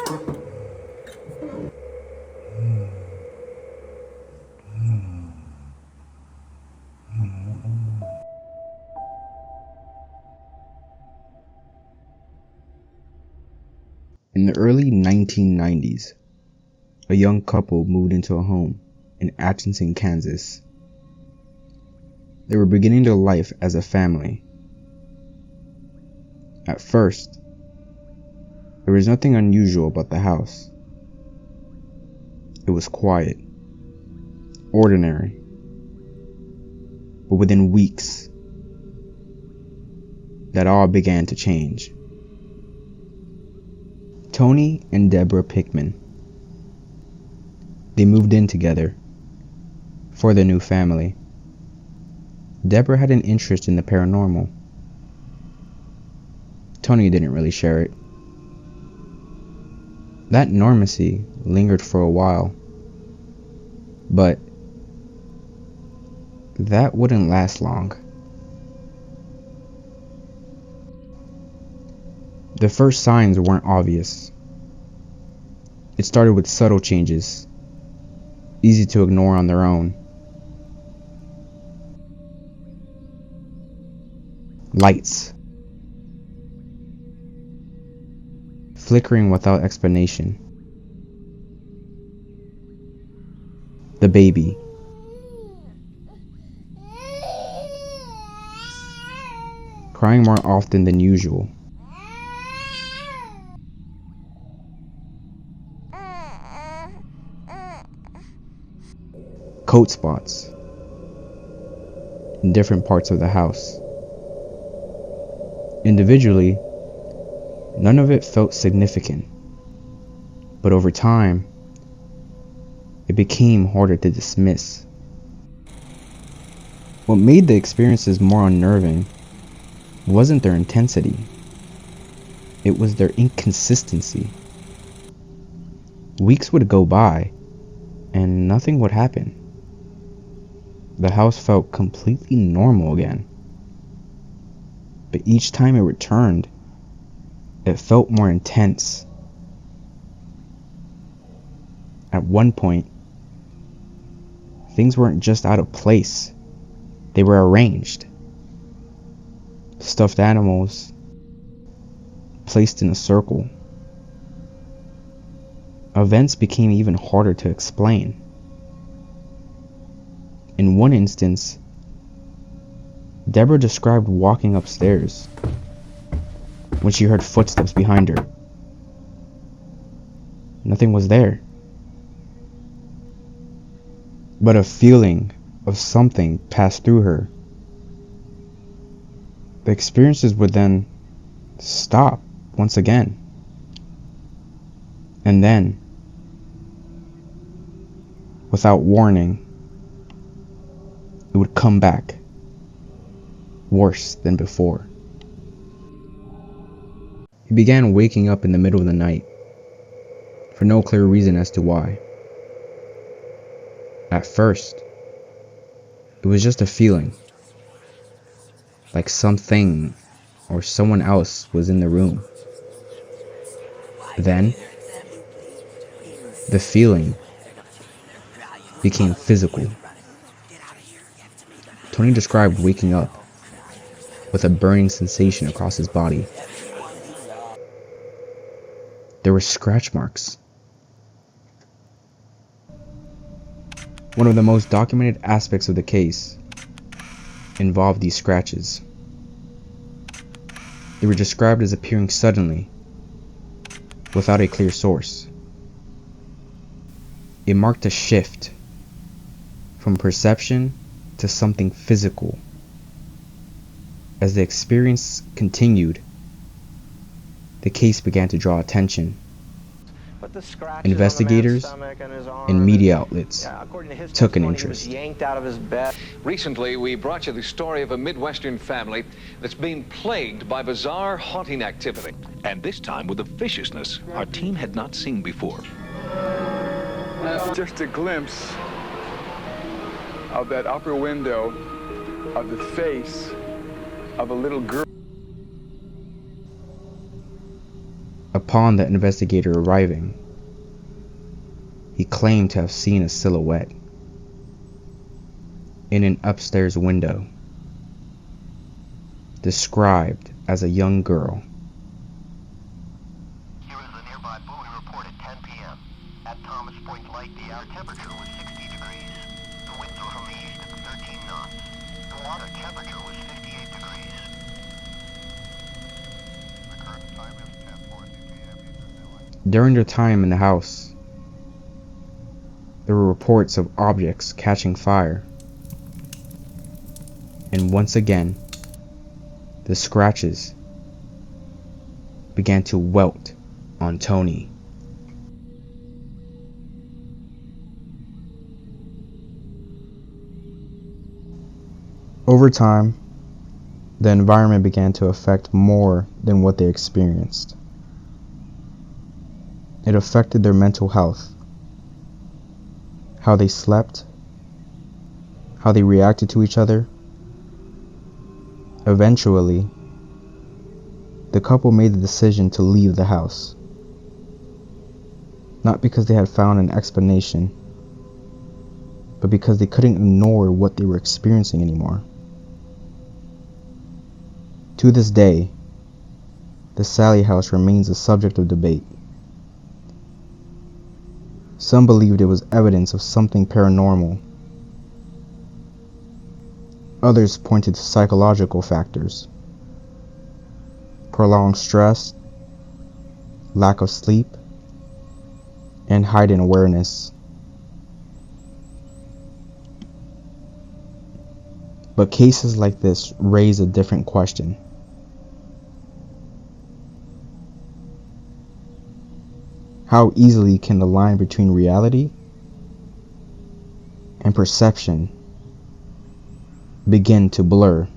In the early 1990s, a young couple moved into a home in Atchison, Kansas. They were beginning their life as a family. At first, there was nothing unusual about the house. It was quiet, ordinary. But within weeks, that all began to change. Tony and Debra Pickman. They moved in together for their new family. Debra had an interest in the paranormal. Tony didn't really share it. That normacy lingered for a while, but that wouldn't last long. The first signs weren't obvious. It started with subtle changes, easy to ignore on their own. Lights flickering without explanation. The baby crying more often than usual. Coat spots in different parts of the house. Individually, none of it felt significant, but over time, it became harder to dismiss. What made the experiences more unnerving wasn't their intensity, it was their inconsistency. Weeks would go by, and nothing would happen. The house felt completely normal again. But each time it returned, it felt more intense. At one point, things weren't just out of place, they were arranged. Stuffed animals placed in a circle. Events became even harder to explain. In one instance, Debra described walking upstairs when she heard footsteps behind her. Nothing was there, but a feeling of something passed through her. The experiences would then stop once again, and then, without warning, it would come back, worse than before. He began waking up in the middle of the night, for no clear reason as to why. At first, it was just a feeling, like something or someone else was in the room. Then, the feeling became physical. Tony described waking up with a burning sensation across his body. There were scratch marks. One of the most documented aspects of the case involved these scratches. They were described as appearing suddenly, without a clear source. It marked a shift from perception to something physical. As the experience continued, the case began to draw attention. Investigators and media outlets took an interest. Recently, we brought you the story of a Midwestern family that's been plagued by bizarre haunting activity. And this time with a viciousness our team had not seen before. Just a glimpse of that upper window of the face of a little girl. Upon the investigator arriving, he claimed to have seen a silhouette in an upstairs window, described as a young girl. Here is the nearby buoy report at 10 p.m. At Thomas Point Light, the air temperature was 60 degrees. The winds were from the east at 13 knots. The water temperature was 58 degrees. The current time is 10:40 p.m. During their time in the house, there were reports of objects catching fire. And once again, the scratches began to welt on Tony. Over time, the environment began to affect more than what they experienced. It affected their mental health, how they slept, how they reacted to each other. Eventually, the couple made the decision to leave the house. Not because they had found an explanation, but because they couldn't ignore what they were experiencing anymore. To this day, the Sallie House remains a subject of debate. Some believed it was evidence of something paranormal. Others pointed to psychological factors: prolonged stress, lack of sleep, and heightened awareness. But cases like this raise a different question. How easily can the line between reality and perception begin to blur?